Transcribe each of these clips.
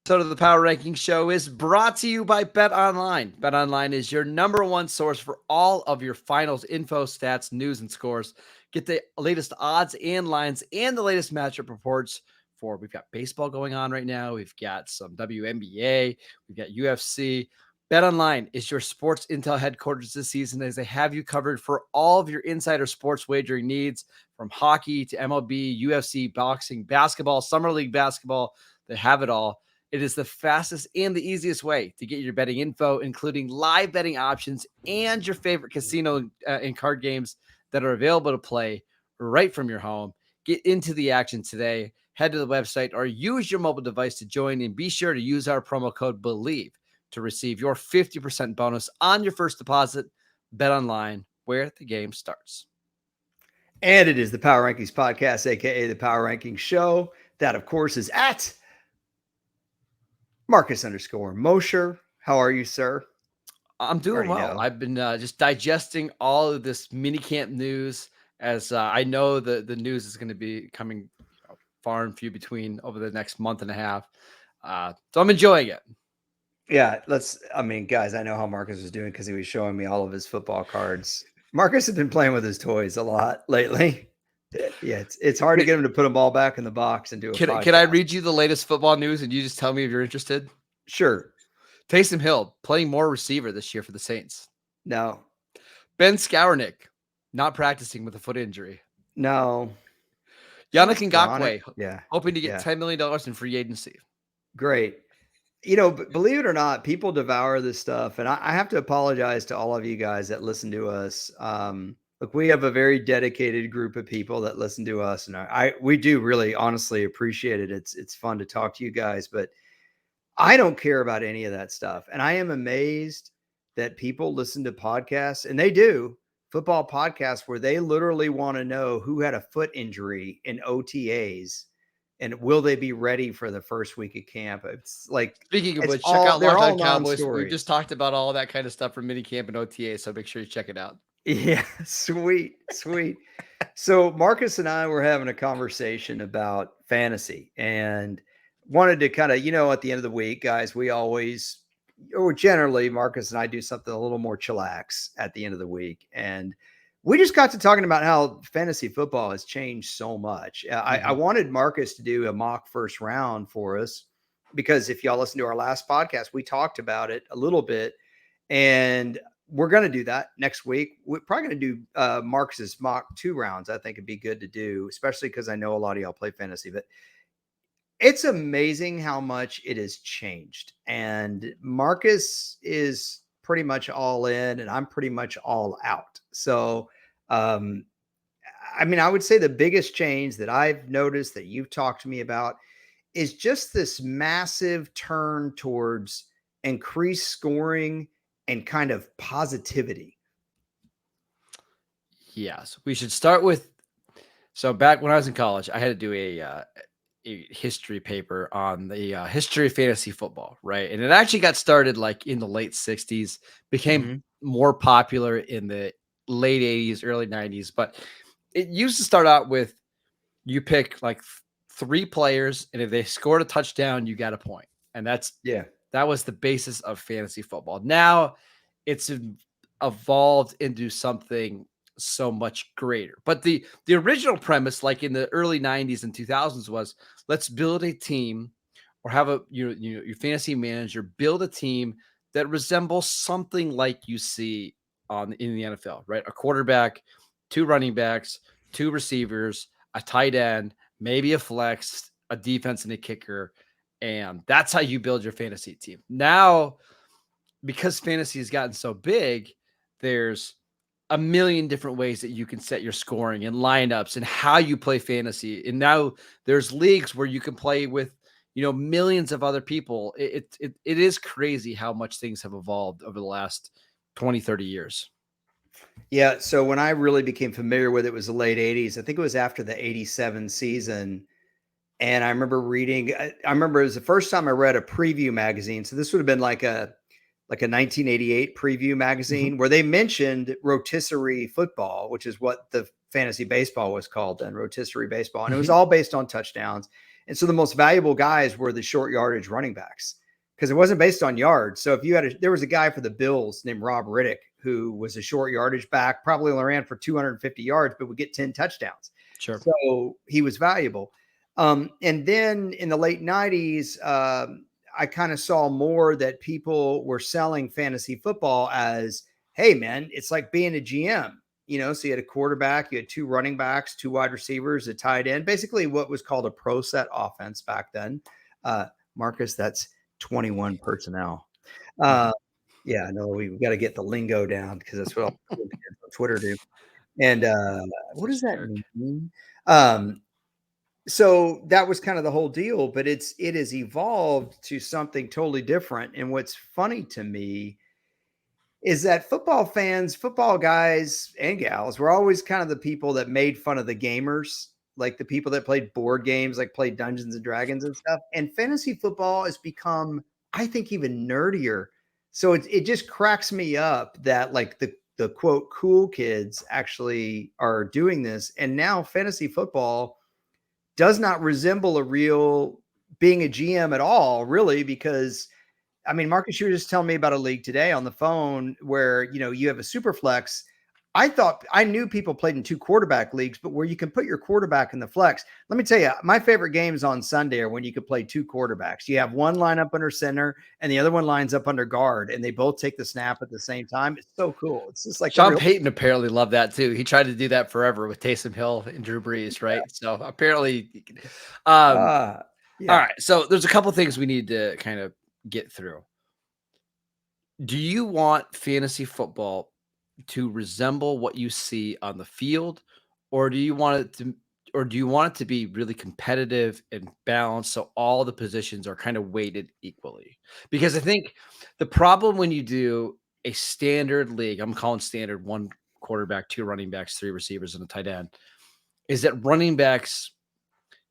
episode of the Power Ranking Show is brought to you by Bet Online. Bet Online is your number one source for all of your finals info, stats, news, and scores. Get the latest odds and lines and the latest matchup reports we've got baseball going on right now. We've got some WNBA. We've got UFC. Bet Online is your sports intel headquarters this season as they have you covered for all of your insider sports wagering needs, from hockey to MLB, UFC, boxing, basketball, summer league basketball. They have it all. It is the fastest and the easiest way to get your betting info, including live betting options and your favorite casino and card games that are available to play right from your home. Get into the action today. Head to the website or use your mobile device to join, and be sure to use our promo code BELIEVE to receive your 50% bonus on your first deposit. Bet Online, where the game starts. And it is the Power Rankings Podcast, aka the Power Rankings Show. That, of course, is at Marcus_Mosher. How are you, sir? I'm doing well. I've been just digesting all of this minicamp news, as I know the news is going to be coming far and few between over the next month and a half. So I'm enjoying it. Yeah, guys, I know how Marcus was doing because he was showing me all of his football cards. Marcus has been playing with his toys a lot lately. Yeah, it's hard to get him to put them all back in the box and do a podcast. Can I read you the latest football news and you just tell me if you're interested? Sure. Taysom Hill playing more receiver this year for the Saints. No. Ben Skowronek not practicing with a foot injury. No. Yannick Ngakoue hoping to get $10 million in free agency. Great. Believe it or not, people devour this stuff. And I have to apologize to all of you guys that listen to us. Look, we have a very dedicated group of people that listen to us. And we do really honestly appreciate it. It's fun to talk to you guys, but I don't care about any of that stuff. And I am amazed that people listen to podcasts, and they do, football podcasts, where they literally want to know who had a foot injury in OTAs and will they be ready for the first week of camp. It's like, speaking of which, check out Locked On Cowboys. We just talked about all that kind of stuff from minicamp and OTA, so make sure you check it out. Yeah, sweet. So Marcus and I were having a conversation about fantasy and wanted to kind of, at the end of the week, guys, generally Marcus and I do something a little more chillax at the end of the week. And we just got to talking about how fantasy football has changed so much. I wanted Marcus to do a mock first round for us, because if y'all listen to our last podcast, we talked about it a little bit, and we're going to do that next week. We're probably going to do Marcus's mock 2 rounds. I think it'd be good to do, especially because I know a lot of y'all play fantasy, but it's amazing how much it has changed. And Marcus is pretty much all in and I'm pretty much all out. So, I would say the biggest change that I've noticed that you've talked to me about is just this massive turn towards increased scoring and kind of positivity. Yes, we should start with, so back when I was in college, I had to do a history paper on the history of fantasy football, right? And it actually got started like in the late 60s, became more popular in the late 80s, early 90s. But it used to start out with, you pick like 3 players, and if they scored a touchdown, you got a point. And that was the basis of fantasy football. Now it's evolved into something so much greater. But the original premise, like in the early 90s and 2000s, was let's build a team, or have your fantasy manager build a team that resembles something like you see in the NFL, right? A quarterback, 2 running backs, 2 receivers, a tight end, maybe a flex, a defense, and a kicker. And that's how you build your fantasy team. Now, because fantasy has gotten so big, there's a million different ways that you can set your scoring and lineups and how you play fantasy. And now there's leagues where you can play with, millions of other people. It is crazy how much things have evolved over the last 20, 30 years. Yeah. So when I really became familiar with it was the late 80s. I think it was after the 87 season. And I remember it was the first time I read a preview magazine. So this would have been like a 1988 preview magazine where they mentioned rotisserie football, which is what the fantasy baseball was called then, rotisserie baseball. And it was all based on touchdowns. And so the most valuable guys were the short yardage running backs because it wasn't based on yards. So if you had there was a guy for the Bills named Rob Riddick who was a short yardage back, probably only ran for 250 yards, but would get 10 touchdowns. Sure. So he was valuable. And then in the late 90s, I kind of saw more that people were selling fantasy football as, hey, man, it's like being a GM. So you had a quarterback, you had two running backs, two wide receivers, a tight end, basically what was called a pro set offense back then. Marcus, that's 21 personnel. Yeah, no, we got to get the lingo down because that's what all the kids on Twitter do. And what does that mean? So that was kind of the whole deal, but it has evolved to something totally different. And what's funny to me is that football fans, football guys and gals were always kind of the people that made fun of the gamers, like the people that played board games, like played Dungeons and Dragons and stuff. And fantasy football has become, I think, even nerdier. So it just cracks me up that like the quote cool kids actually are doing this. And now fantasy football does not resemble a real being a GM at all, really, because I mean, Marcus, you were just telling me about a league today on the phone where, you have a super flex. I knew people played in 2 quarterback leagues, but where you can put your quarterback in the flex. Let me tell you, my favorite games on Sunday are when you could play 2 quarterbacks. You have one line up under center and the other one lines up under guard, and they both take the snap at the same time. It's so cool. It's just like Sean Payton apparently loved that too. He tried to do that forever with Taysom Hill and Drew Brees, right? So apparently, all yeah. right. So there's a couple things we need to kind of get through. Do you want fantasy football to resemble what you see on the field, or do you want it to be really competitive and balanced so all the positions are kind of weighted equally? Because I think the problem when you do a standard league, I'm calling standard 1 quarterback, 2 running backs, 3 receivers, and a tight end, is that running backs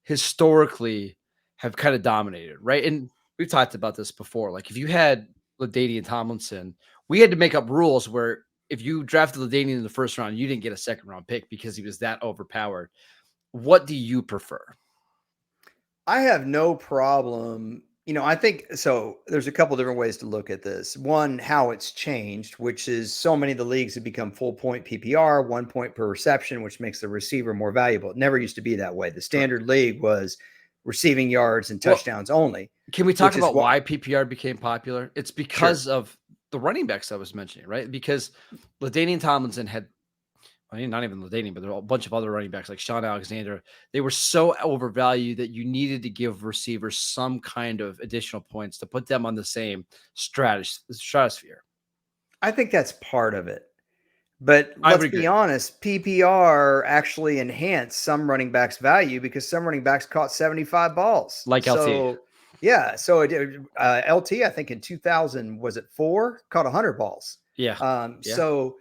historically have kind of dominated, right? And we've talked about this before. Like if you had LaDainian Tomlinson, we had to make up rules where if you drafted LaDainian in the first round, you didn't get a second round pick because he was that overpowered. What do you prefer? I have no problem. I think so. There's a couple different ways to look at this. One, how it's changed, which is so many of the leagues have become full point PPR, 1 point per reception, which makes the receiver more valuable. It never used to be that way. The Correct. standard league was receiving yards and Well, touchdowns only, can we talk which is about what, why PPR became popular? It's sure. because of the running backs I was mentioning, right? Because LaDainian Tomlinson had, I mean, not even LaDainian, but there were a bunch of other running backs like Sean Alexander. They were so overvalued that you needed to give receivers some kind of additional points to put them on the same stratosphere. I think that's part of it. But I would let's be agree. honest, PPR actually enhanced some running backs' value because some running backs caught 75 balls. Like LT. So, yeah. So LT, I think in 2000, was it 4? Caught 100 balls. Yeah. Yeah. So,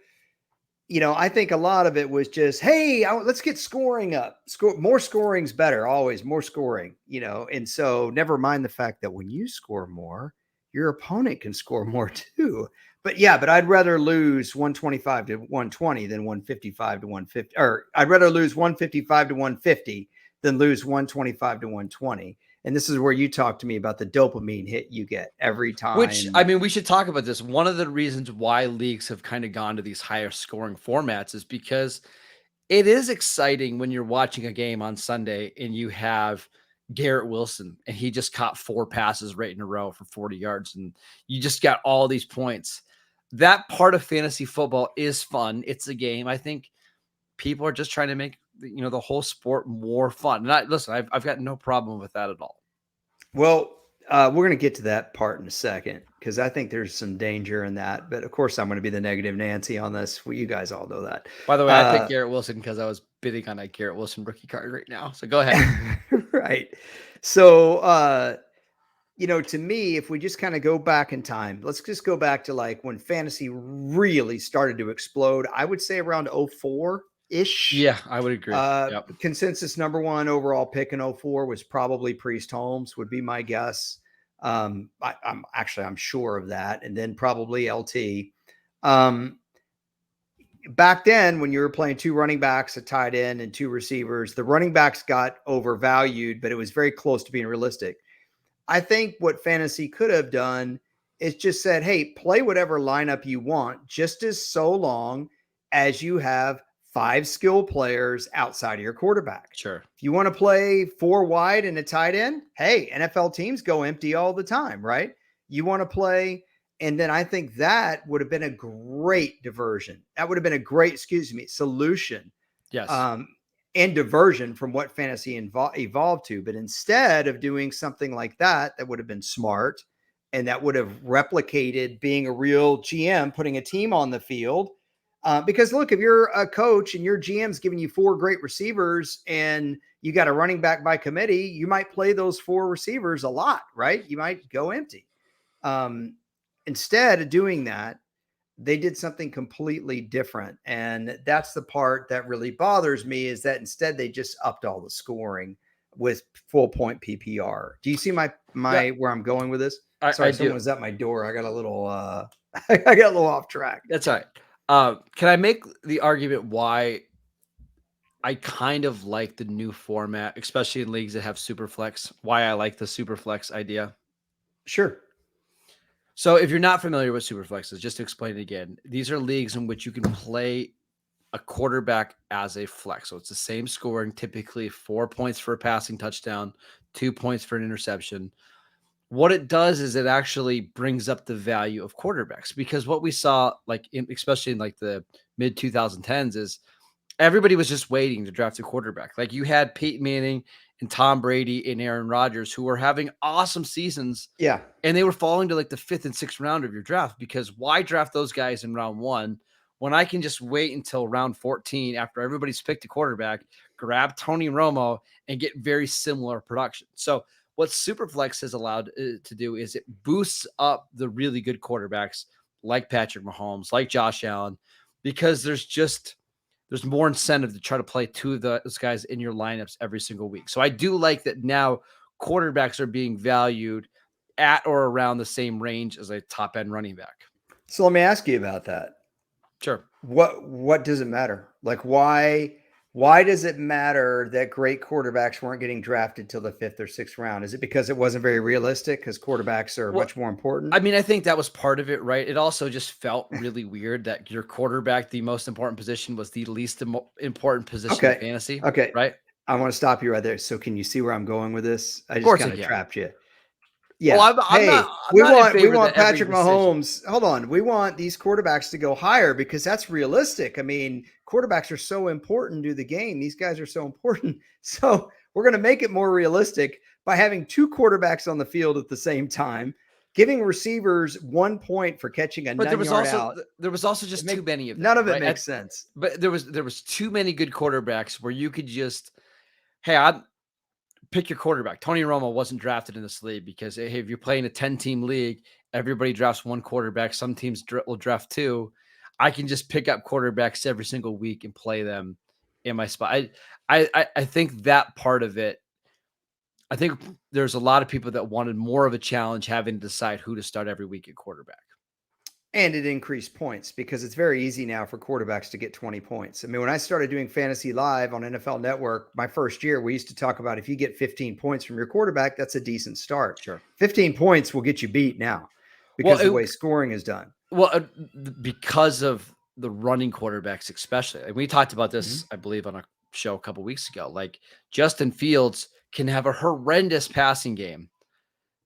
I think a lot of it was just, hey, let's get scoring up. More scoring's better, always more scoring, And so, never mind the fact that when you score more, your opponent can score more too. But yeah, but I'd rather lose 125 to 120 than 155 to 150, or I'd rather lose 155 to 150 than lose 125 to 120. And this is where you talk to me about the dopamine hit you get every Which, time. I mean, we should talk about this. One of the reasons why leagues have kind of gone to these higher scoring formats is because it is exciting when you're watching a game on Sunday and you have Garrett Wilson and he just caught 4 passes right in a row for 40 yards and you just got all these points. That part of fantasy football is fun. It's a game. I think people are just trying to make the whole sport more fun. And listen, I've got no problem with that at all. Well, we're going to get to that part in a second because I think there's some danger in that. But of course, I'm going to be the negative Nancy on this. Well, you guys all know that. By the way, I picked Garrett Wilson because I was bidding on a Garrett Wilson rookie card right now. So go ahead. Right. So, to me, if we just kind of go back in time, let's just go back to like when fantasy really started to explode. I would say around 04 ish. Yeah, I would agree. Yep. Consensus number 1 overall pick in 04 was probably Priest Holmes, would be my guess. I'm sure of that. And then probably LT. Um, back then when you were playing two running backs, a tight end, and two receivers, the running backs got overvalued, but it was very close to being realistic. I think what fantasy could have done is just said, hey, play whatever lineup you want, just as so long as you have five skill players outside of your quarterback. Sure. If you want to play four wide and a tight end, hey, NFL teams go empty all the time, right? You want to play, and then I think that would have been a great diversion. That would have been a great, solution. Yes. And diversion from what fantasy evolved to. But instead of doing something like that, that would have been smart and that would have replicated being a real GM, putting a team on the field. Because look, if you're a coach and your GM's giving you four great receivers and you got a running back by committee, you might play those four receivers a lot, right? You might go empty. Instead of doing that, they did something completely different. And that's the part that really bothers me, is that instead they just upped all the scoring with full point PPR. Do you see my Yeah, where I'm going with this? I Sorry, do. someone was at my door. I got a little I got a little off track. That's all right. Can I make the argument why I kind of like the new format, especially in leagues that have super flex, why I like the super flex idea? Sure. So if you're not familiar with super flexes, just to explain it again, these are leagues in which you can play a quarterback as a flex. So it's the same scoring, typically 4 points for a passing touchdown, 2 points for an interception. What it does is it actually brings up the value of quarterbacks, because what we saw, like especially in like the mid 2010s, is everybody was just waiting to draft a quarterback. Like you had Peyton Manning and Tom Brady and Aaron Rodgers who were having awesome seasons, Yeah. and they were falling to like the fifth and sixth round of your draft, because why draft those guys in round one when I can just wait until round 14 after everybody's picked a quarterback, grab Tony Romo, and get very similar production. So what Superflex has allowed to do is it boosts up the really good quarterbacks like Patrick Mahomes, like Josh Allen, because there's more incentive to try to play two of those guys in your lineups every single week. So I do like that now quarterbacks are being valued at or around the same range as a top end running back. So let me ask you about that. Sure. What does it matter? Like why does it matter that great quarterbacks weren't getting drafted till the fifth or sixth round? Is it because it wasn't very realistic? Because quarterbacks are Well, much more important. I mean, I think that was part of it, right? It also just felt really weird that your quarterback, the most important position, was the least important position in Okay. fantasy, Okay. right? I want to stop you right there. So can you see where I'm going with this? I Of just course I kind of can. trapped you. Oh, Yeah. I'm not Hey, I'm not in we favor that want every Patrick decision. Mahomes. Hold on. We want these quarterbacks to go higher because that's realistic. I mean, quarterbacks are so important to the game. These guys are so important. So we're going to make it more realistic by having two quarterbacks on the field at the same time, giving receivers 1 point for catching a But 9-yard out. there was also It just too make many of them, none of it right? makes sense. But there was too many good quarterbacks where you could just, hey, I pick your quarterback. Tony Romo wasn't drafted in this league because, hey, if you're playing a 10-team league, everybody drafts one quarterback. Some teams will draft two. I can just pick up quarterbacks every single week and play them in my spot. I think that part of it. I think there's a lot of people that wanted more of a challenge, having to decide who to start every week at quarterback. And it increased points because it's very easy now for quarterbacks to get 20 points. I mean, when I started doing fantasy live on NFL Network, my first year, we used to talk about if you get 15 points from your quarterback, that's a decent start. Sure. 15 points will get you beat now Well, because the way scoring is done. Well, because of the running quarterbacks, especially. And we talked about this, Mhm. I believe, on a show a couple weeks ago. Like Justin Fields can have a horrendous passing game,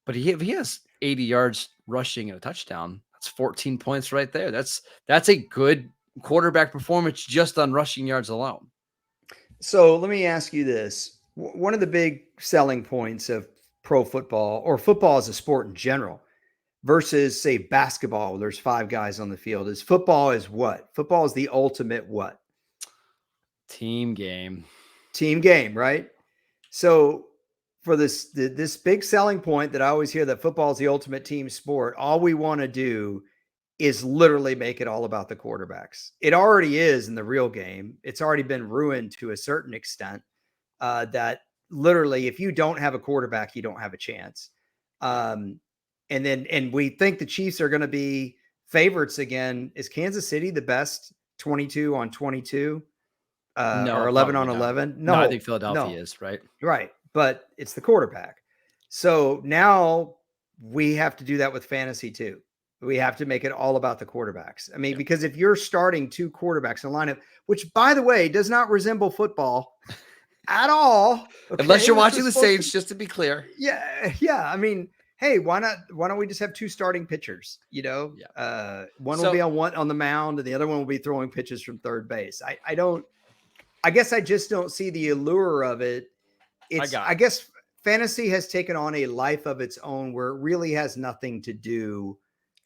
but if he has 80 yards rushing and a touchdown, that's 14 points right there. That's a good quarterback performance just on rushing yards alone. So let me ask you this. One of the big selling points of pro football or football as a sport in general versus, say, basketball, where there's five guys on the field, is football is what? Football is the ultimate what? Team game. Team game, right? So for this big selling point that I always hear, that football is the ultimate team sport, all we want to do is literally make it all about the quarterbacks. It already is in the real game. It's already been ruined to a certain extent, that literally if you don't have a quarterback, you don't have a chance. And we think the Chiefs are going to be favorites again. Is Kansas City the best 22 on 22 No, or 11 on probably not. 11? No, I No, think Philadelphia no, is, right? right. But it's the quarterback. So now we have to do that with fantasy too. We have to make it all about the quarterbacks. I mean, Yeah. because if you're starting two quarterbacks in a lineup, which by the way does not resemble football at all. Unless Okay. you're This watching was the supposed to, Saints, just to be clear. yeah, yeah. I mean, hey, why not? Why don't we just have two starting pitchers? Yeah. One will be So on the mound, and the other one will be throwing pitches from third base. I don't. I guess I just don't see the allure of it. I It's. got I it. guess fantasy has taken on a life of its own, where it really has nothing to do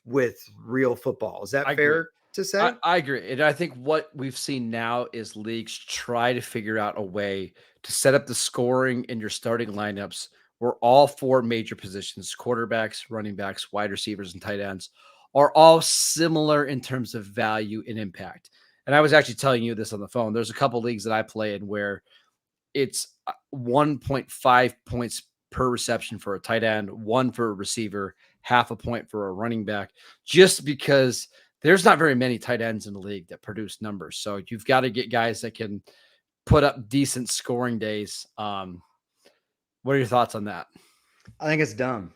with real football. Is I that agree. fair to say? I agree. And I think what we've seen now is leagues try to figure out a way to set up the scoring in your starting lineups where all four major positions, quarterbacks, running backs, wide receivers, and tight ends, are all similar in terms of value and impact. And I was actually telling you this on the phone. There's a couple leagues that I play in where it's 1.5 points per reception for a tight end, one for a receiver, half a point for a running back, just because there's not very many tight ends in the league that produce numbers. So you've got to get guys that can put up decent scoring days. What are your thoughts on that? I think it's dumb.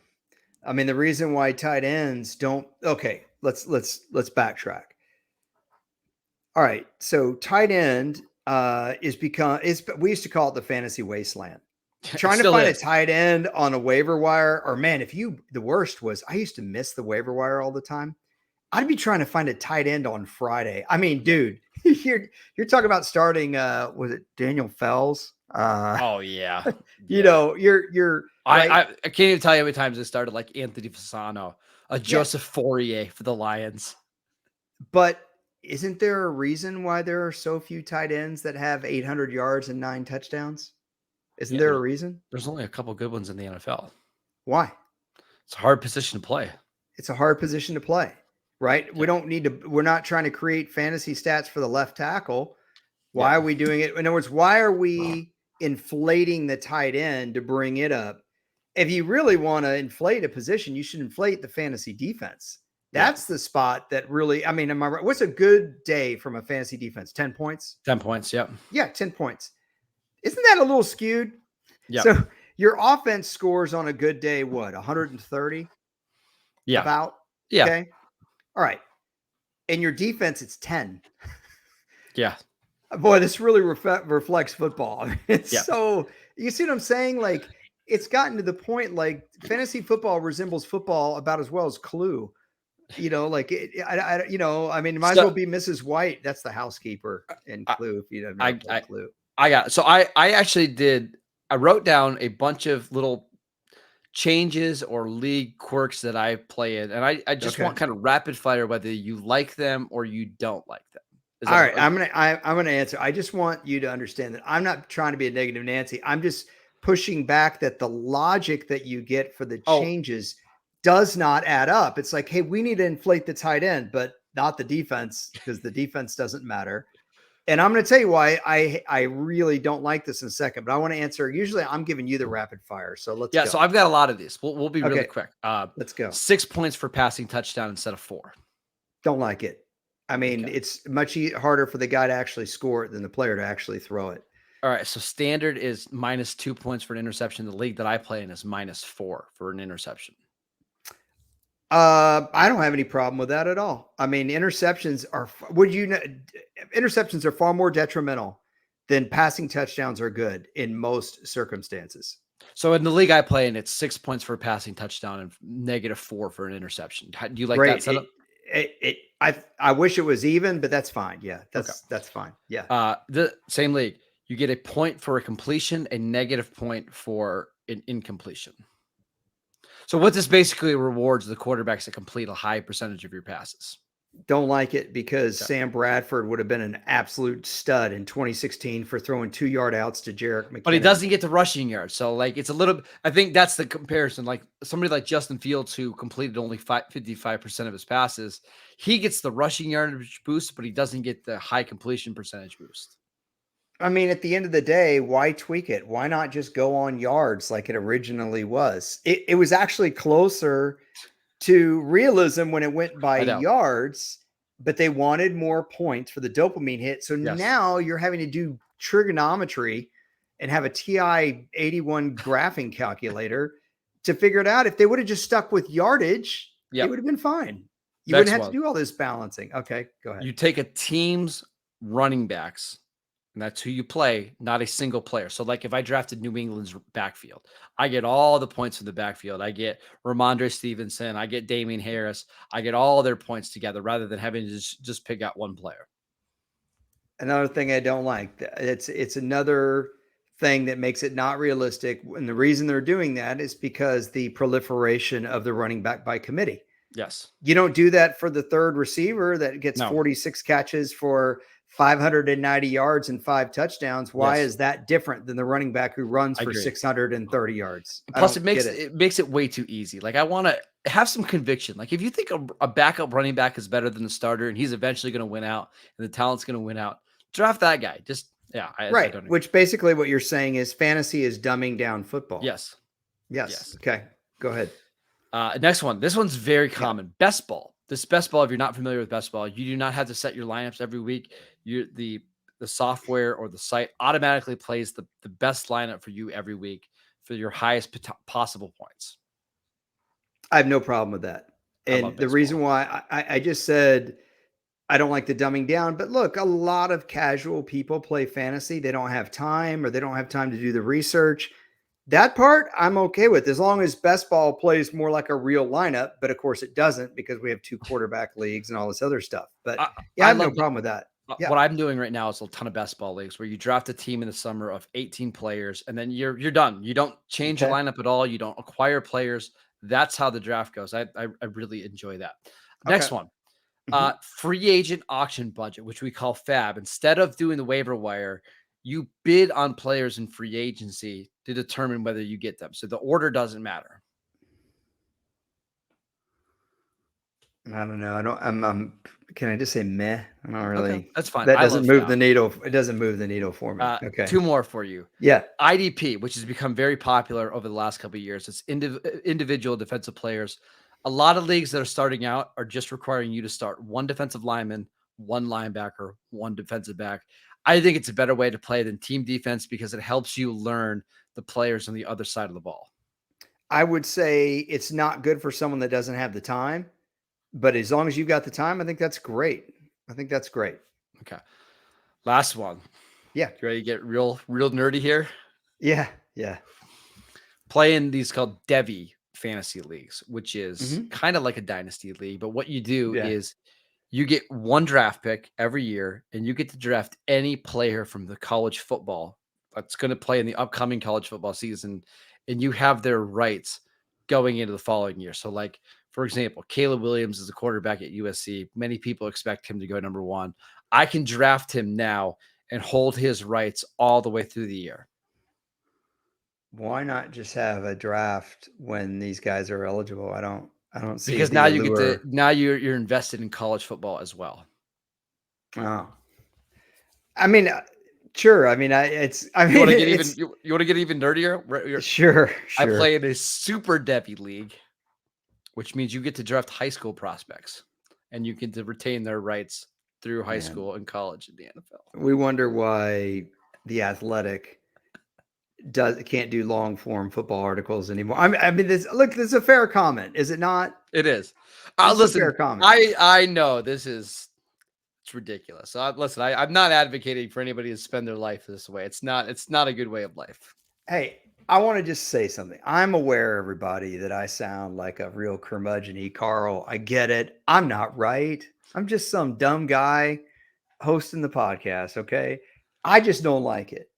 I mean, the reason why tight ends don't. Okay, let's backtrack. All right. So tight end is we used to call it the fantasy wasteland. It Trying to still find a is. tight end on a waiver wire, or man, the worst was I used to miss the waiver wire all the time. I'd be trying to find a tight end on Friday. I mean, Yeah. dude, you're talking about starting was it Daniel Fells? Oh yeah. You Yeah. know, you're I, right. I I can't even tell you how many times I started like Anthony Fasano, a Yeah, Joseph Fourier for the Lions. but isn't there a reason why there are so few tight ends that have 800 yards and 9 touchdowns? Isn't Yeah, there a reason? there's only a couple good ones in the NFL. Why? It's a hard position to play. It's a hard position to play, right? Yeah. We're not trying to create fantasy stats for the left tackle. Yeah. Why are we doing it? In other words, why are we inflating the tight end to bring it up? If you really want to inflate a position, you should inflate the fantasy defense. Yeah. That's the spot that really, I mean, am I right? What's a good day from a fantasy defense? 10 points? 10 points. Yep. Yeah, 10 points. Isn't that a little skewed? Yep. So your offense scores on a good day, what, 130 Yeah. about? Yeah. Okay. All right. And your defense, it's 10. Yeah. Boy, this really reflects football. It's Yeah. so, you see what I'm saying? Like, it's gotten to the point like fantasy football resembles football about as well as Clue. Like I mean, it might as well So be Mrs. White. That's the housekeeper in I Clue. If you have never I played I, Clue, I got it. So I actually did. I wrote down a bunch of little changes or league quirks that I play in, and I just okay. want kind of rapid fire whether you like them or you don't like them. Is All that right, I'm gonna answer. I just want you to understand that I'm not trying to be a negative Nancy. I'm just pushing back that the logic that you get for the oh changes does not add up. It's like, hey, we need to inflate the tight end, but not the defense because the defense doesn't matter. And I'm going to tell you why I really don't like this in a second, but I want to answer. Usually, I'm giving you the rapid fire, so let's yeah. So go. I've got a lot of these. We'll be really Okay, quick. let's go. 6 points for passing touchdown instead of 4. Don't like it. I mean, Okay. it's much harder for the guy to actually score it than the player to actually throw it. All right. So standard is -2 points for an interception. The league that I play in is -4 for an interception. I don't have any problem with that at all. I mean, interceptions are interceptions are far more detrimental than passing touchdowns are good in most circumstances. So in the league I play in, it's 6 points for a passing touchdown and -4 for an interception. Do you like that Great. setup? I wish it was even, but that's fine. Yeah, Okay. that's fine. Yeah. The same league, you get a point for a completion, a -point for an incompletion. So what this basically rewards the quarterbacks that complete a high percentage of your passes. Don't like it because Okay. Sam Bradford would have been an absolute stud in 2016 for throwing 2 yard outs to Jarek McKinnon. But he doesn't get the rushing yards. So like it's a little I think that's the comparison. Like somebody like Justin Fields who completed only 55% of his passes, he gets the rushing yardage boost, but he doesn't get the high completion percentage boost. I mean, at the end of the day, why tweak it? Why not just go on yards like it originally was? It was actually closer to realism when it went by I know. yards, but they wanted more points for the dopamine hit. So Yes. now you're having to do trigonometry and have a TI 81 graphing calculator to figure it out. If they would have just stuck with yardage, it Yep. would have been fine. You wouldn't Next have to one. do all this balancing. Okay, go ahead. You take a team's running backs, and that's who you play, not a single player. So, like if I drafted New England's backfield, I get all the points from the backfield. I get Ramondre Stevenson, I get Damian Harris, I get all their points together rather than having to just pick out one player. Another thing I don't like. It's another thing that makes it not realistic. And the reason they're doing that is because the proliferation of the running back by committee. Yes. You don't do that for the third receiver that gets No. 46 catches for 590 yards and 5 touchdowns. Why Yes. is that different than the running back who runs I for agree. 630 yards? Plus, it makes it way too easy. Like I want to have some conviction. Like if you think a backup running back is better than the starter, and he's eventually going to win out, and the talent's going to win out, draft that guy. Just I right. don't agree. Which basically what you're saying is fantasy is dumbing down football. Yes. Yes. Okay. Go ahead. Next one. This one's very common. Best ball. This best ball, if you're not familiar with best ball, you do not have to set your lineups every week. The software or the site automatically plays the best lineup for you every week for your highest possible points. I have no problem with that. And the reason why I just said I don't like the dumbing down, but look, a lot of casual people play fantasy. They don't have time or they don't have time to do the research. That part I'm okay with as long as best ball plays more like a real lineup. But of course it doesn't because we have 2 quarterback leagues and all this other stuff. But I have no problem with that. Yeah. What I'm doing right now is a ton of best ball leagues where you draft a team in the summer of 18 players and then you're done. You don't change your lineup at all. You don't acquire players. That's how the draft goes. I really enjoy that. Next one. Free agent auction budget, which we call FAB. Instead of doing the waiver wire, you bid on players in free agency to determine whether you get them. So the order doesn't matter. I don't know. Can I just say meh? I don't really. Okay, that's fine. That doesn't move the needle. It doesn't move the needle for me. Okay. 2 more for you. Yeah. IDP, which has become very popular over the last couple of years. It's individual defensive players. A lot of leagues that are starting out are just requiring you to start 1 defensive lineman, 1 linebacker, 1 defensive back. I think it's a better way to play than team defense because it helps you learn the players on the other side of the ball. I would say it's not good for someone that doesn't have the time, but as long as you've got the time, I think that's great. Okay. Last one. Yeah. You ready to get real nerdy here? Yeah. Yeah. Playing these called Devy fantasy leagues, which is kind of like a dynasty league. But what you do is you get 1 draft pick every year and you get to draft any player from the college football that's going to play in the upcoming college football season. And you have their rights going into the following year. So like, for example, Caleb Williams is a quarterback at USC. Many people expect him to go number 1. I can draft him now and hold his rights all the way through the year. Why not just have a draft when these guys are eligible? I don't see because now you get to you're invested in college football as well. Oh, I mean, sure. I mean, you want to get even nerdier? Sure. I play in a super Devy league, which means you get to draft high school prospects and you get to retain their rights through high school and college in the NFL. We wonder why The Athletic can't do long form football articles anymore. I mean, this is a fair comment, is it not? It is. Listen, fair comment. I know it's ridiculous. Listen, I'm not advocating for anybody to spend their life this way. It's not a good way of life. Hey, I want to just say something. I'm aware, everybody, that I sound like a real curmudgeon-y Carl. I get it. I'm not right. I'm just some dumb guy hosting the podcast. Okay. I just don't like it,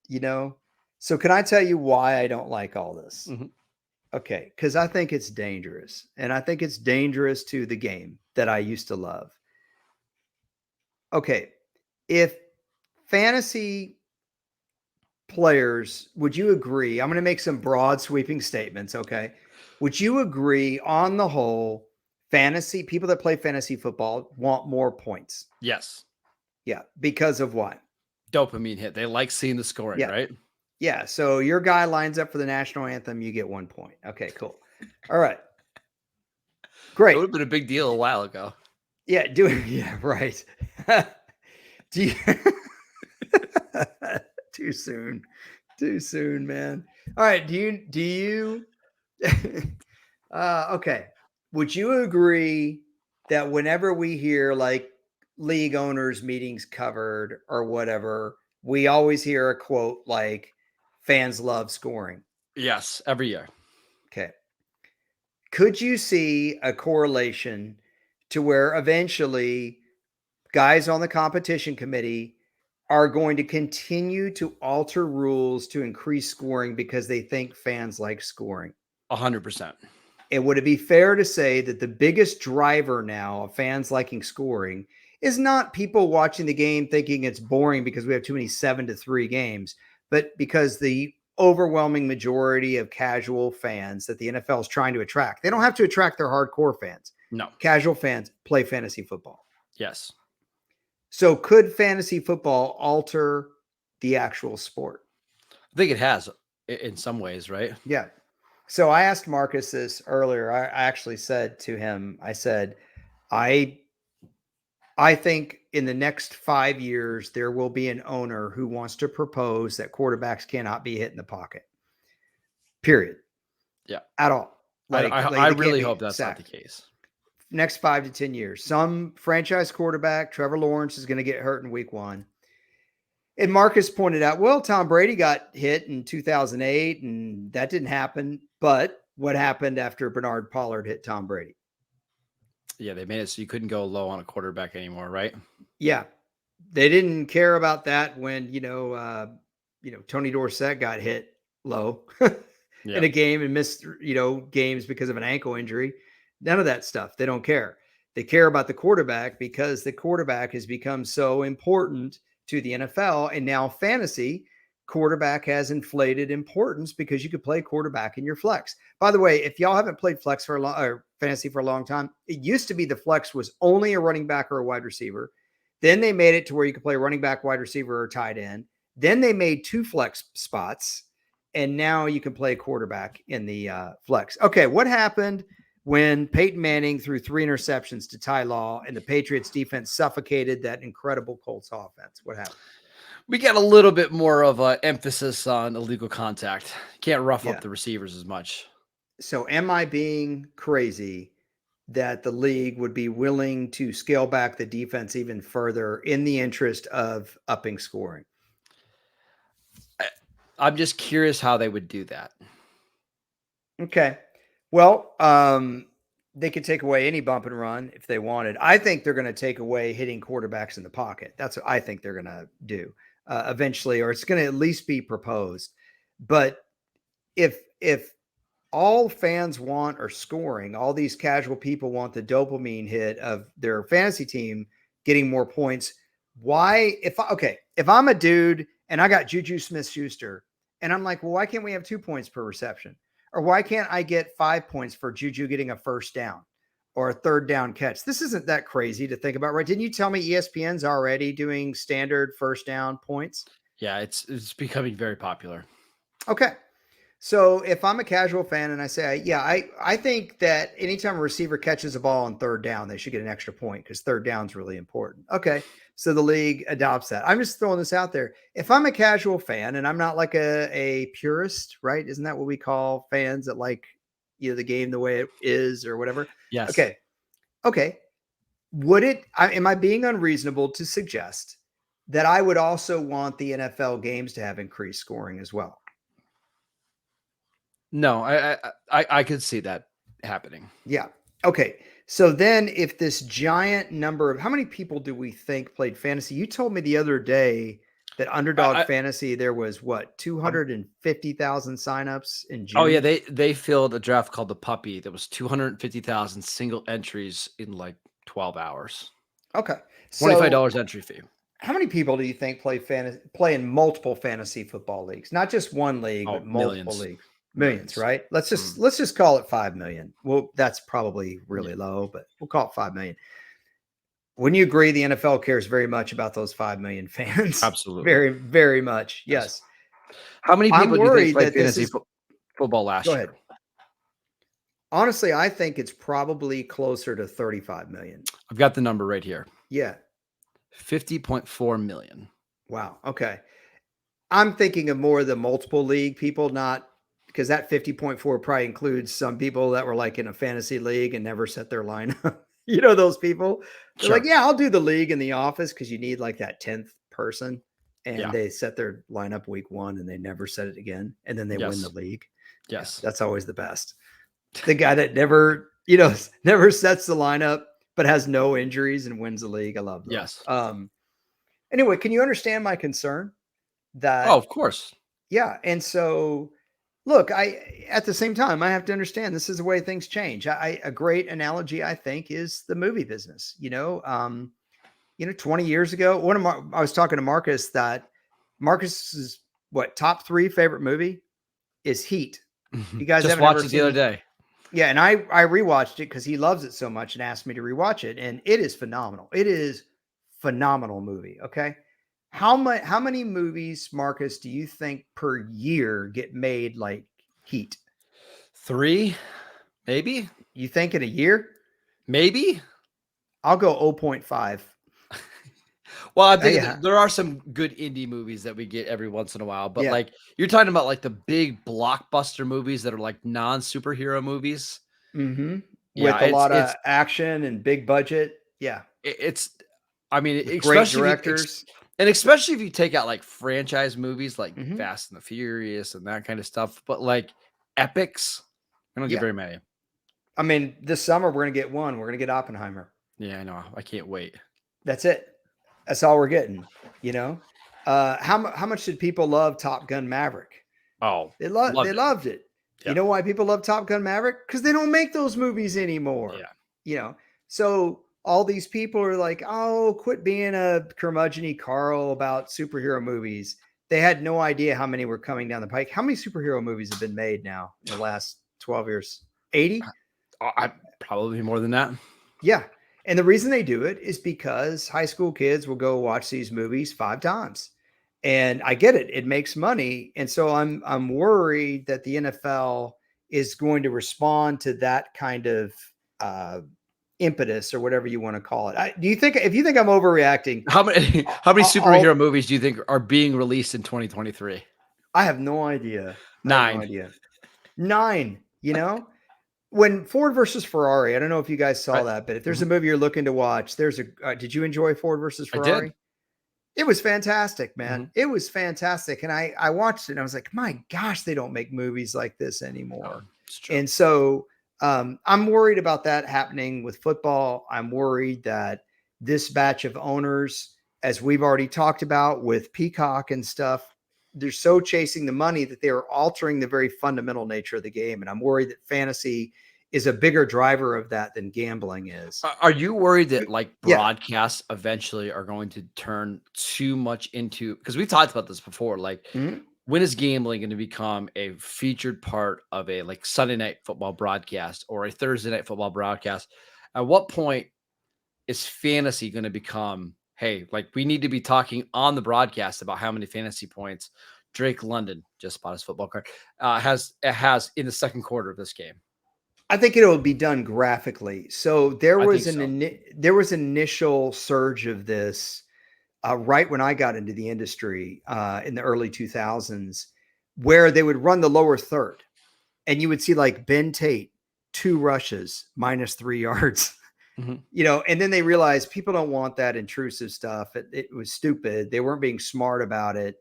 So can I tell you why I don't like all this? Okay. Because I think it's dangerous. And I think it's dangerous to the game that I used to love. Okay. If fantasy players, would you agree? I'm going to make some broad sweeping statements. Okay. Would you agree on the whole, people that play fantasy football want more points? Yes. Yeah. Because of what? Dopamine hit. They like seeing the scoring, right? Yeah. So your guy lines up for the national anthem, you get 1 point. Okay, cool. All right. Great. It would have been a big deal a while ago. Yeah, yeah, right. Do you too soon. Too soon, man. All right, do you okay. Would you agree that whenever we hear like league owners meetings covered or whatever, we always hear a quote like fans love scoring? Yes, every year. Okay. Could you see a correlation to where eventually guys on the competition committee are going to continue to alter rules to increase scoring because they think fans like scoring? 100%. And would it be fair to say that the biggest driver now of fans liking scoring is not people watching the game thinking it's boring because we have too many 7-3 games, but because the overwhelming majority of casual fans that the NFL is trying to attract, they don't have to attract their hardcore fans. No. Casual fans play fantasy football. Yes. So could fantasy football alter the actual sport? I think it has in some ways, right? Yeah. So I asked Marcus this earlier. I actually said to him, I said, I I think in the next 5 years, there will be an owner who wants to propose that quarterbacks cannot be hit in the pocket, period, Yeah. at all. I They can't really be hope that's not the sacked. case. Next 5 to 10 years, some franchise quarterback, Trevor Lawrence, is going to get hurt in week one. And Marcus pointed out, well, Tom Brady got hit in 2008, and that didn't happen. But what happened after Bernard Pollard hit Tom Brady? Yeah, they made it so you couldn't go low on a quarterback anymore, right? Yeah, they didn't care about that when Tony Dorsett got hit low in Yeah. a game and missed games because of an ankle injury. None of that stuff. They don't care. They care about the quarterback because the quarterback has become so important to the NFL, and now fantasy quarterback has inflated importance because you could play quarterback in your flex. By the way, if y'all haven't played flex for a long or fantasy for a long time, it used to be the flex was only a running back or a wide receiver. Then they made it to where you could play running back, wide receiver, or tight end. Then they made 2 flex spots, and now you can play quarterback in the flex. Okay, what happened when Peyton Manning threw 3 interceptions to Ty Law and the Patriots defense suffocated that incredible Colts offense? What happened? We got a little bit more of an emphasis on illegal contact. Can't rough up Yeah. the receivers as much. So am I being crazy that the league would be willing to scale back the defense even further in the interest of upping scoring? I'm just curious how they would do that. Okay. Well, they could take away any bump and run if they wanted. I think they're going to take away hitting quarterbacks in the pocket. That's what I think they're going to do eventually, or it's going to at least be proposed. But if all fans want are scoring, all these casual people want the dopamine hit of their fantasy team getting more points. Why, if I'm a dude and I got Juju Smith Schuster and I'm like, well, why can't we have 2 points per reception? Or why can't I get 5 points for Juju getting a first down or a third down catch? This isn't that crazy to think about, right? Didn't you tell me ESPN's already doing standard first down points? Yeah, it's becoming very popular. Okay. So if I'm a casual fan and I say, yeah, I think that anytime a receiver catches a ball on third down, they should get an extra point because third down is really important. Okay. So the league adopts that. I'm just throwing this out there. If I'm a casual fan and I'm not like a purist, right? Isn't that what we call fans that like the game the way it is or whatever? Yes. Okay. Okay. Am I being unreasonable to suggest that I would also want the NFL games to have increased scoring as well? No, I could see that happening. Yeah. Okay. So then if this giant number of how many people do we think played fantasy? You told me the other day that Underdog I Fantasy there was what, um, 250,000 signups in oh yeah, June? they filled a draft called the Puppy that was 250,000 single entries in like 12 hours. Okay. So $25 entry fee. how many people do you think play in multiple fantasy football leagues? Not just one league, Oh, but multiple millions. leagues. Millions, Millions. right? Let's Mm, just call it 5 million. Well, that's probably yeah, really low, but we'll call it 5 million. Wouldn't you agree the NFL cares very much about those 5 million fans? absolutely. Very, very much. Yes. Yes. How many I'm people do you think worried played that this fantasy is football go last ahead. year? Honestly, I think it's probably closer to 35 million. I've got the number right here. Yeah. 50.4 million. Wow. Okay. I'm thinking of more of the multiple league people, not because that 50.4 probably includes some people that were like in a fantasy league and never set their lineup. You know, those people, they're like, Sure. yeah, I'll do the league in the office because you need like that 10th person. And Yeah. they set their lineup week one and they never set it again. And then they win the Yes. league. Yeah, Yes. that's always the best. The guy that never, you know, never sets the lineup but has no injuries and wins the league. I love those. Yes. Anyway, can you understand my concern Oh, that of course. yeah, and so look, I at the same time I have to understand this is the way things change. A great analogy I think is the movie business. 20 years ago, I was talking to Marcus that Marcus's top 3 favorite movie is Heat. If you guys Just haven't ever watched it the seen other it, day. yeah, and I rewatched it because he loves it so much and asked me to rewatch it, and it is phenomenal. It is phenomenal movie. Okay, how many movies, Marcus, do you think per year get made like Heat? 3, maybe? You think in a year? Maybe? I'll go 0.5. Well, I'm thinking Yeah, that there are some good indie movies that we get every once in a while, but yeah, like you're talking about like the big blockbuster movies that are like non-superhero movies. mm-hmm. Yeah, With a lot of action and big budget. Yeah, it's I mean, with great especially if you directors. and especially if you take out like franchise movies like Mm-hmm. Fast and the Furious and that kind of stuff, but like epics, I don't get Yeah, very many. I mean, this summer we're gonna get one. We're gonna get Oppenheimer. Yeah, I know. I can't wait. That's it. That's all we're getting. You know, how much did people love Top Gun Maverick? Oh, They loved it. loved it. You Yeah. know why people love Top Gun Maverick? Because they don't make those movies Yeah. anymore. You know, so all these people are like, oh, quit being a curmudgeon Carl about superhero movies. They had no idea how many were coming down the pike. How many superhero movies have been made now in the last 12 years? 80? I probably more than that. Yeah. And the reason they do it is because high school kids will go watch these movies 5 times. And I get it. It makes money. And so I'm worried that the NFL is going to respond to that kind of uh, impetus or whatever you want to call it. Do you think if you think I'm overreacting, How many how many superhero I'll movies do you think are being released in 2023? I have no idea. I have no 9. idea. 9, when Ford versus Ferrari, I don't know if you guys saw Right. that, but if there's a Mhm. movie you're looking to watch, did you enjoy Ford versus I did. Ferrari? It was fantastic, man. Mhm. It was fantastic. And I watched it and I was like, my gosh, they don't make movies like this No, anymore. it's true. And so I'm worried about that happening with football. I'm worried that this batch of owners, as we've already talked about with Peacock and stuff, they're so chasing the money that they are altering the very fundamental nature of the game. And I'm worried that fantasy is a bigger driver of that than gambling is. Are you worried that like Yeah. broadcasts eventually are going to turn too much into because we've talked about this before, like Mhm. when is gambling going to become a featured part of a like Sunday night football broadcast or a Thursday night football broadcast? At what point is fantasy going to become, hey, like we need to be talking on the broadcast about how many fantasy points Drake London just bought his football card has in the second quarter of this game? I think it'll be done graphically. So there I was think so. there was an initial surge of this right when I got into the industry in the early 2000s, where they would run the lower third, and you would see like Ben Tate 2 rushes -3 yards. Mhm. And then they realized people don't want that intrusive stuff. It was stupid. They weren't being smart about it.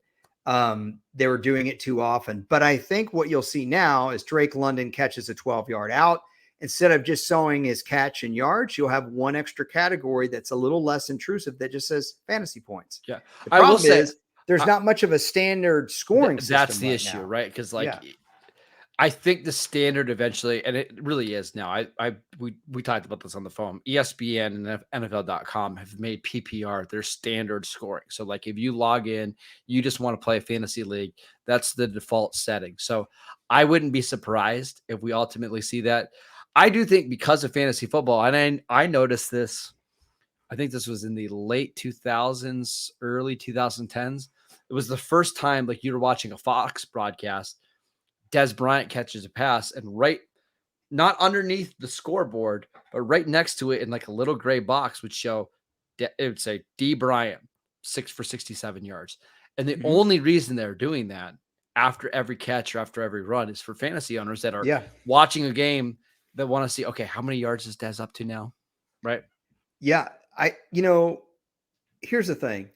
They were doing it too often. But I think what you'll see now is Drake London catches a 12-yard out. Instead of just showing his catch and yards, you'll have one extra category that's a little less intrusive that just says fantasy points. Yeah. The I will problem say is there's not much of a standard scoring that's system the right issue, now. right? Because like Yeah. I think the standard eventually, and it really is now. We talked about this on the phone. ESPN and NFL.com have made PPR their standard scoring. So like if you log in, you just want to play a fantasy league, that's the default setting. So I wouldn't be surprised if we ultimately see that. I do think because of fantasy football, and I noticed this. I think this was in the late 2000s, early 2010s. It was the first time like you were watching a Fox broadcast. Des Bryant catches a pass, and right not underneath the scoreboard, but right next to it in like a little gray box would show, it would say D. Bryant, 6 for 67 yards. And the Mhm. only reason they're doing that after every catch or after every run is for fantasy owners that are Yeah. watching a game that want to see, okay, how many yards is Dez up to now? Right. Yeah. Here's the thing.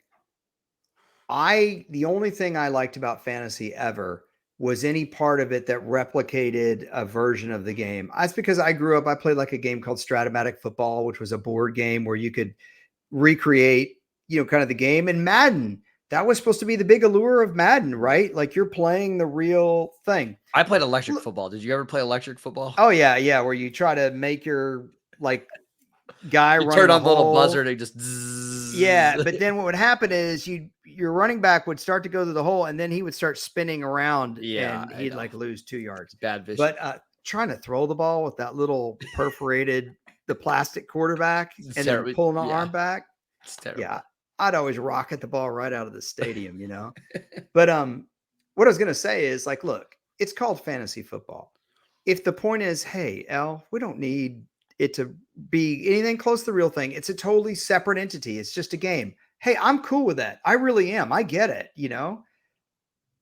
The only thing I liked about fantasy ever was any part of it that replicated a version of the game. That's because I grew up, I played like a game called Stratomatic Football, which was a board game where you could recreate, kind of the game. And Madden, that was supposed to be the big allure of Madden, right? Like you're playing the real thing. I played electric football. Did you ever play electric football? Oh yeah, yeah, where you try to make your like guy You running turn the on the little hole. buzzer and it just Yeah, zzz. but then what would happen is your running back would start to go to the hole, and then he would start spinning around, Yeah, and I he'd know. like lose 2 yards. Bad vision. But trying to throw the ball with that little perforated the plastic quarterback, It's and then terrible. pulling the Yeah, arm back, it's yeah, terrible. I'd always rocket the ball right out of the stadium. But what I was gonna say is like, look, it's called fantasy football. If the point is, hey, L, we don't need it to be anything close to the real thing. It's a totally separate entity. It's just a game. Hey, I'm cool with that. I really am. I get it.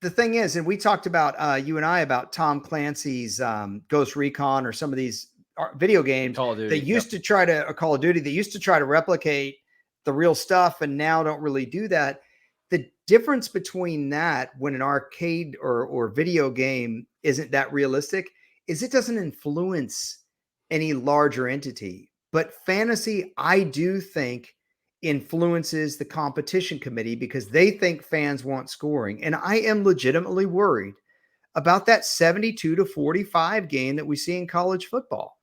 The thing is, and we talked about you and I about Tom Clancy's Ghost Recon or some of these video games Call of that Duty. Yep. used to try to Call of Duty. They used to try to replicate the real stuff, and now don't really do that. The difference between that when an arcade or video game isn't that realistic is it doesn't influence any larger entity. But fantasy, I do think influences the competition committee because they think fans want scoring. And I am legitimately worried about that 72-45 game that we see in college football.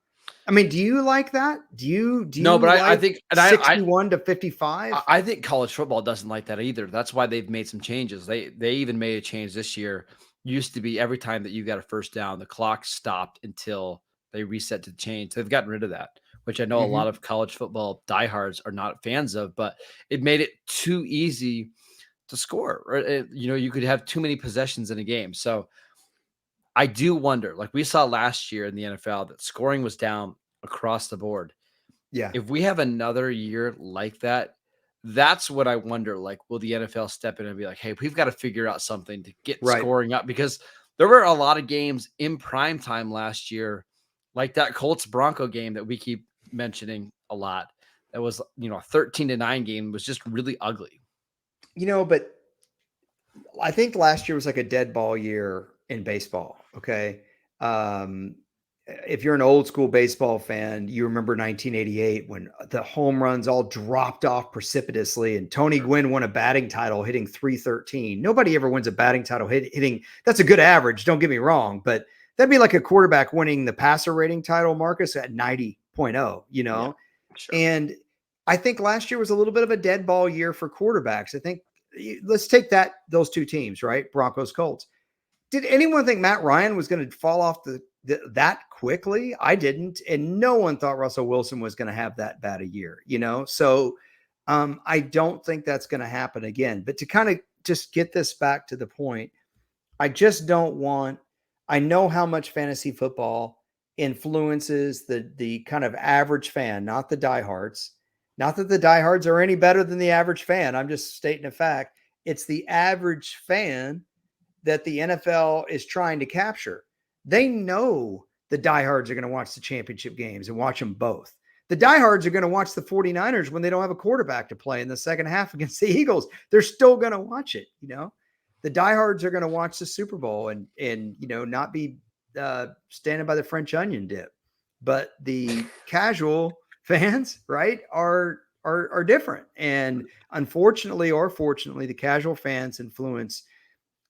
I mean, do you like that? Do No, you but I like think, and I 61-55? I think college football doesn't like that either. That's why they've made some changes. They even made a change this year. Used to be every time that you got a first down, the clock stopped until they reset to the change. They've gotten rid of that, which I know a lot Mhm. of college football diehards are not fans of, but it made it too easy to score. Right? You could have too many possessions in a game. So I do wonder, like we saw last year in the NFL, that scoring was down across the board. Yeah. If we have another year like that, that's what I wonder. Like, will the NFL step in and be like, hey, we've got to figure out something to get Right. scoring up? Because there were a lot of games in prime time last year, like that Colts Bronco game that we keep mentioning a lot. That was, a 13-9 game was just really ugly. But I think last year was like a dead ball year in baseball. Okay. Um, if you're an old school baseball fan, you remember 1988 when the home runs all dropped off precipitously and Tony Sure. Gwynn won a batting title hitting 313. Nobody ever wins a batting title hitting. That's a good average. Don't get me wrong, but that'd be like a quarterback winning the passer rating title, Marcus, at 90.0, Yeah, sure. and I think last year was a little bit of a dead ball year for quarterbacks. I think let's take those two teams, right? Broncos, Colts. Did anyone think Matt Ryan was going to fall off that quickly? I didn't, and no one thought Russell Wilson was going to have that bad a year. So I don't think that's going to happen again. But to kind of just get this back to the point, I just don't want. I know how much fantasy football influences the kind of average fan, not the diehards. Not that the diehards are any better than the average fan. I'm just stating a fact. It's the average fan that the NFL is trying to capture. They know the diehards are going to watch the championship games and watch them both. The diehards are going to watch the 49ers when they don't have a quarterback to play in the second half against the Eagles. They're still going to watch it. The diehards are going to watch the Super Bowl and not be standing by the French onion dip. But the casual fans, right, are different. And unfortunately or fortunately, the casual fans influence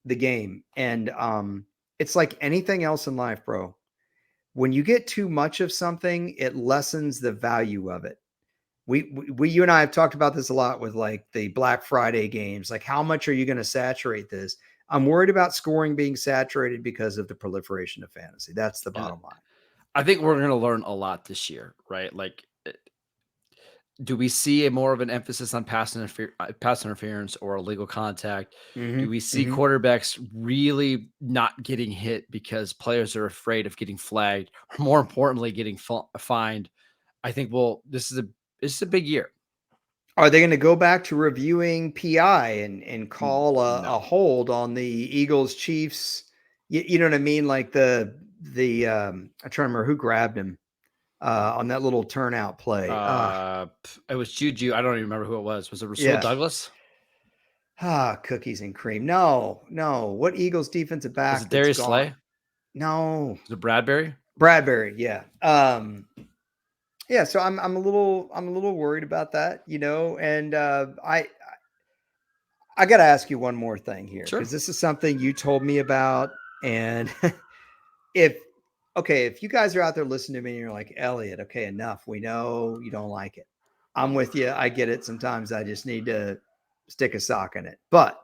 the game. And it's like anything else in life, bro. When you get too much of something, it lessens the value of it. You and I have talked about this a lot with like the Black Friday games. Like, how much are you going to saturate this? I'm worried about scoring being saturated because of the proliferation of fantasy. That's the And bottom line. I think we're going to learn a lot this year, right? Like, Do we see a more of an emphasis on pass interference or illegal contact? Do Hmm. we see Hmm. quarterbacks really not getting hit because players are afraid of getting flagged, or more importantly, getting fined? I think, well, this is a big year. Are they going to go back to reviewing PI and call a No. hold on the Eagles Chiefs? You know what I mean? Like I'm trying to remember who grabbed him on that little turnout play. It was Juju. I don't even remember who it was. Was it Rasul Yeah. Douglas? Cookies and cream. No, no. What Eagles defensive Was back it that's Darius gone? Slay? No, Was it Bradbury? Bradbury. Yeah. Yeah. So I'm a little worried about that, and I got to ask you one more thing here Sure. because this is something you told me about, and if if you guys are out there listening to me and you're like, Elliot, okay, enough. We know you don't like it. I'm with you. I get it. Sometimes I just need to stick a sock in it. But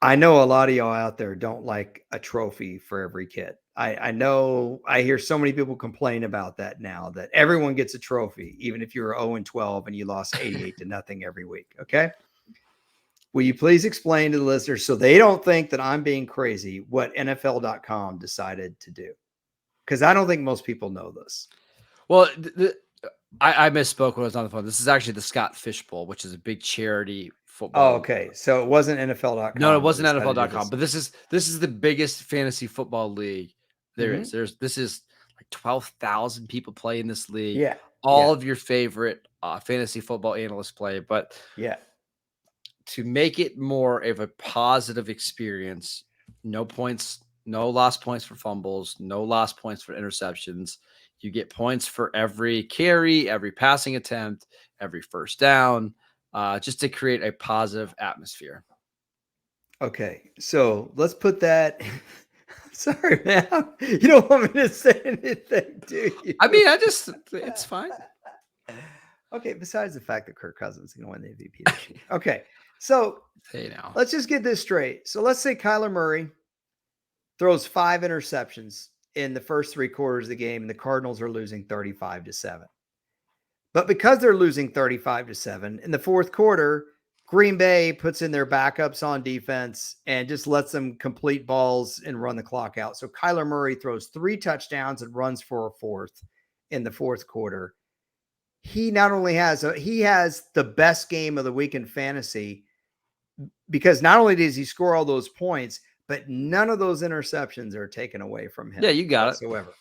I know a lot of y'all out there don't like a trophy for every kid. I know I hear so many people complain about that now that everyone gets a trophy, even if you were 0-12 and you lost 88-0 every week. Okay. Will you please explain to the listeners so they don't think that I'm being crazy what NFL.com decided to do? Because I don't think most people know this. Well, I misspoke when I was on the phone. This is actually the Scott Fish Bowl, which is a big charity Oh, football. okay. So it wasn't No, it NFL.com that wasn't decided to do NFL.com, this. but this is the biggest fantasy football league there is. Hmm. This is like 12,000 people play in this league. Yeah. All Yeah. of your favorite fantasy football analysts play, but Yeah. to make it more of a positive experience, no points, no lost points for fumbles, no lost points for interceptions. You get points for every carry, every passing attempt, every first down, just to create a positive atmosphere. Okay. So let's put that. Sorry, man. You don't want me to say anything, do I you? mean, it's fine. Okay. Besides the fact that Kirk Cousins is going to win the MVP this year. Okay. So Hey now. let's just get this straight. So let's say Kyler Murray throws 5 interceptions in the first 3 quarters of the game, and the Cardinals are losing 35-7. But because they're losing 35-7 in the fourth quarter, Green Bay puts in their backups on defense and just lets them complete balls and run the clock out. So Kyler Murray throws 3 touchdowns and runs for a fourth in the fourth quarter. He not only he has the best game of the week in fantasy because not only does he score all those points, but none of those interceptions are taken away from Yeah, him you got it. whatsoever.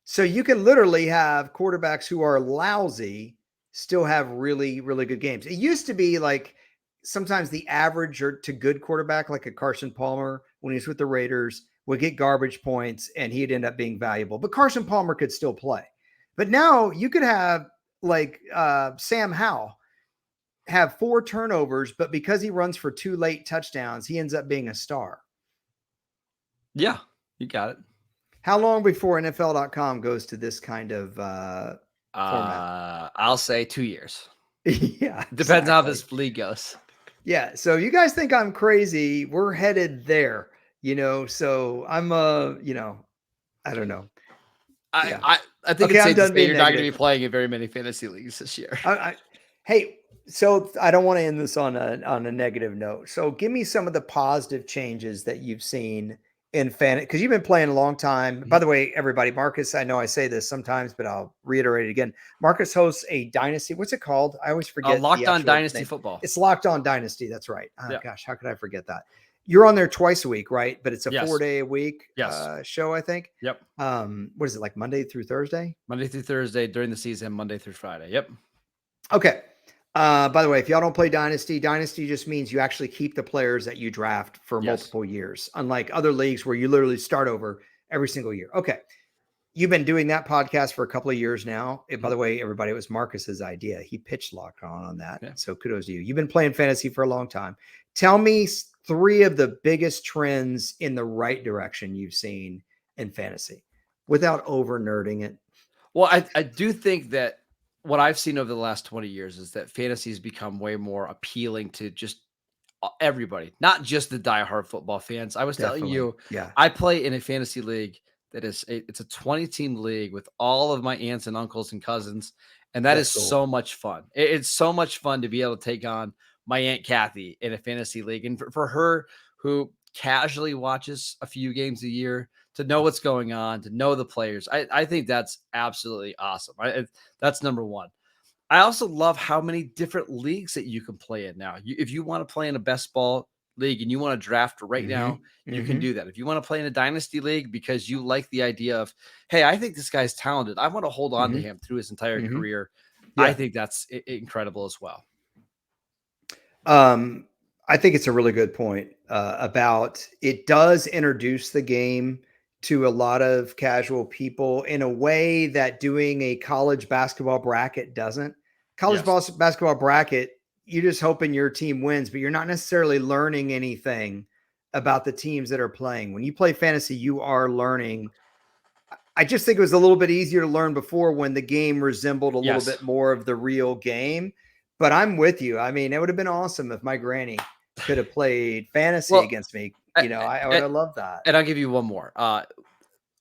So you can literally have quarterbacks who are lousy still have really, really good games. It used to be like sometimes the average or to good quarterback, like a Carson Palmer, when he was with the Raiders, would get garbage points and he'd end up being valuable. But Carson Palmer could still play. But now you could have like Sam Howell have 4 turnovers, but because he runs for 2 late touchdowns, he ends up being a star. Yeah, you got it. How long before NFL.com goes to this kind of format? I'll say 2 years. Yeah, Depends on how exactly. this league goes. Yeah. So you guys think I'm crazy. We're headed there, So I'm I don't know. I Yeah. I I think Okay, it's I'm safe to done say being you're not going to negative. be playing in very many fantasy leagues this year. Hey, so I don't want to end this on a negative note. So give me some of the positive changes that you've seen in fan because you've been playing a long time. By Mhm. the way, everybody, Marcus, I know I say this sometimes, but I'll reiterate it again. Marcus hosts a dynasty. What's it called? I always forget the Locked On actual Dynasty name. Football. It's Locked On Dynasty. That's right. Oh Yeah. gosh, how could I forget that? You're on there twice a week, right? But it's a Yes. 4 day a week Yes. show, I think. Yep. What is it like Monday through Thursday? Monday through Thursday during the season, Monday through Friday. Yep. Okay. By the way, if y'all don't play Dynasty, Dynasty just means you actually keep the players that you draft for Yes. multiple years, unlike other leagues where you literally start over every single year. Okay. You've been doing that podcast for a couple of years now. By Mhm. the way, everybody, it was Marcus's idea. He pitched Locked On that. Yeah. So kudos to you. You've been playing fantasy for a long time. Tell me 3 of the biggest trends in the right direction you've seen in fantasy without over nerding it. Well, I do think that what I've seen over the last 20 years is that fantasy has become way more appealing to just everybody, not just the diehard football fans. I was telling Definitely. you, Yeah. I play in a fantasy league it's a 20-team league with all of my aunts and uncles and cousins, and that That's is cool. so much fun. It's so much fun to be able to take on my Aunt Kathy in a fantasy league, and for her who casually watches a few games a year to know what's going on, to know the players. I think that's absolutely awesome. That's number one. I also love how many different leagues that you can play in now. If you want to play in a best ball league and you want to draft right now, Mhm. you can Mhm. do that. If you want to play in a dynasty league because you like the idea of, hey, I think this guy's talented. I want to hold on to Mhm. him through his entire Mhm. career. I Yeah. think that's incredible as well. Um, I think it's a really good point about it does introduce the game to a lot of casual people in a way that doing a college basketball bracket doesn't. Yes. Basketball bracket, you're just hoping your team wins, but you're not necessarily learning anything about the teams that are playing. When you play fantasy, you are learning. I just think it was a little bit easier to learn before when the game resembled a little Yes. bit more of the real game. But I'm with you. I mean, it would have been awesome if my granny could have played fantasy Well, against me. a- I would a- have loved that. and I'll give you one more.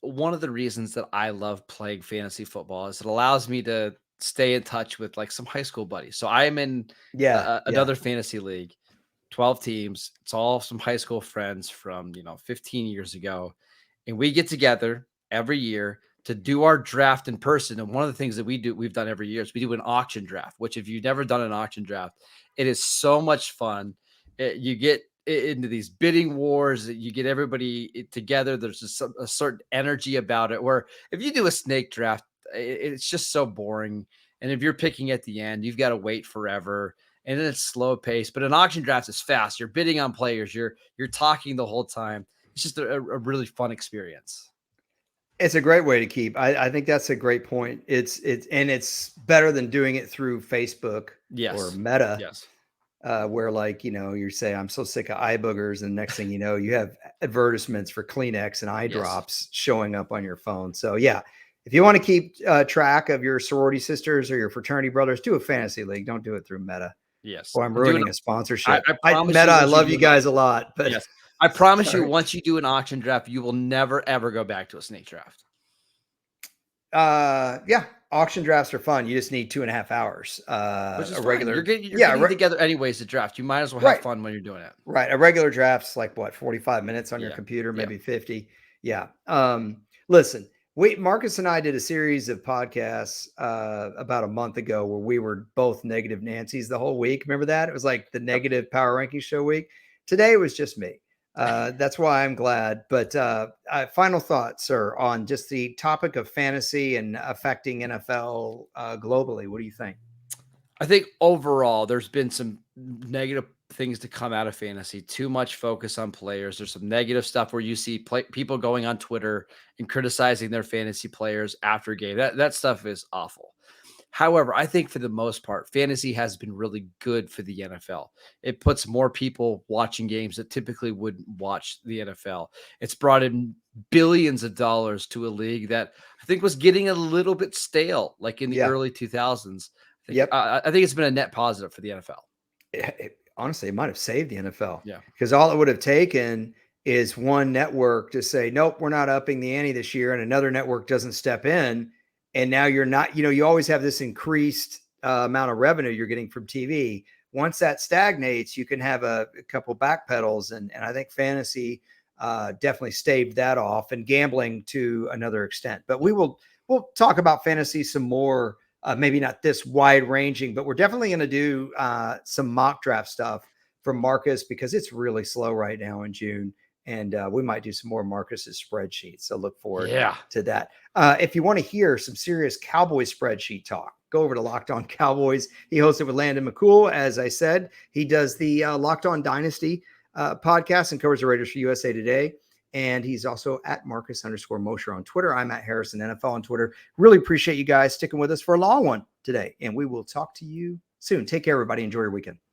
One of the reasons that I love playing fantasy football is it allows me to stay in touch with like some high school buddies. So I am in Yeah, yeah. another fantasy league, 12 teams. It's all some high school friends from, 15 years ago. And we get together every year to do our draft in person. And one of the things that we've done every year is we do an auction draft, which if you've never done an auction draft, it is so much fun. You get into these bidding wars, you get everybody together. There's just a certain energy about it where if you do a snake draft, it's just so boring. And if you're picking at the end, you've got to wait forever and then it's slow pace. But an auction draft is fast. You're bidding on players. You're talking the whole time. It's just a really fun experience. It's a great way to keep. I think that's a great point. It's better than doing it through Facebook or Yes. Meta, Yes. where like you say I'm so sick of eye boogers, and next thing you know, you have advertisements for Kleenex and eye Yes. drops showing up on your phone. So yeah, if you want to keep track of your sorority sisters or your fraternity brothers, do a fantasy league. Don't do it through Meta. Yes. Or I'm And do it. ruining a sponsorship. I I promise Meta, you I once you love do you an guys a lot, but yes. I promise you sorry. once you do an auction draft, you will never ever go back to a snake draft. Yeah, auction drafts are fun. You just need 2.5 hours. Which is A fine. regular, You're yeah, getting together anyways to draft. You might as well have right. fun when you're doing it. Right. A regular draft's like what, 45 minutes on your Yeah. computer, Yeah. maybe 50. Yeah. Listen, Marcus and I did a series of podcasts about a month ago where we were both negative Nancy's the whole week. Remember that? It was like the Yep. negative power ranking show week. Today it was just me. That's why I'm glad. But final thoughts, sir, on just the topic of fantasy and affecting NFL globally. What do you think? I think overall there's been some negative things to come out of fantasy. Too much focus on players. There's some negative stuff where you see people going on Twitter and criticizing their fantasy players after a game. That stuff is awful. However, I think for the most part, fantasy has been really good for the NFL. It puts more people watching games that typically wouldn't watch the NFL. It's brought in billions of dollars to a league that I think was getting a little bit stale, like in the Yeah. early 2000s. Yep. I think it's been a net positive for the NFL. Honestly, it might have saved the NFL Yeah. because all it would have taken is one network to say, nope, we're not upping the ante this year, and another network doesn't step in. And now you're not, you always have this increased amount of revenue you're getting from TV. Once that stagnates, you can have a couple back pedals. And I think fantasy definitely staved that off and gambling to another extent. But we'll talk about fantasy some more maybe not this wide ranging, but we're definitely going to do some mock draft stuff from Marcus because it's really slow right now in June. And we might do some more Marcus's spreadsheets. So look forward Yeah. to that. If you want to hear some serious Cowboys spreadsheet talk, go over to Locked On Cowboys. He hosts it with Landon McCool. As I said, he does the Locked On Dynasty podcast and covers the Raiders for USA Today. And he's also at Marcus_Mosher on Twitter. I'm at Harrison NFL on Twitter. Really appreciate you guys sticking with us for a long one today. And we will talk to you soon. Take care, everybody. Enjoy your weekend.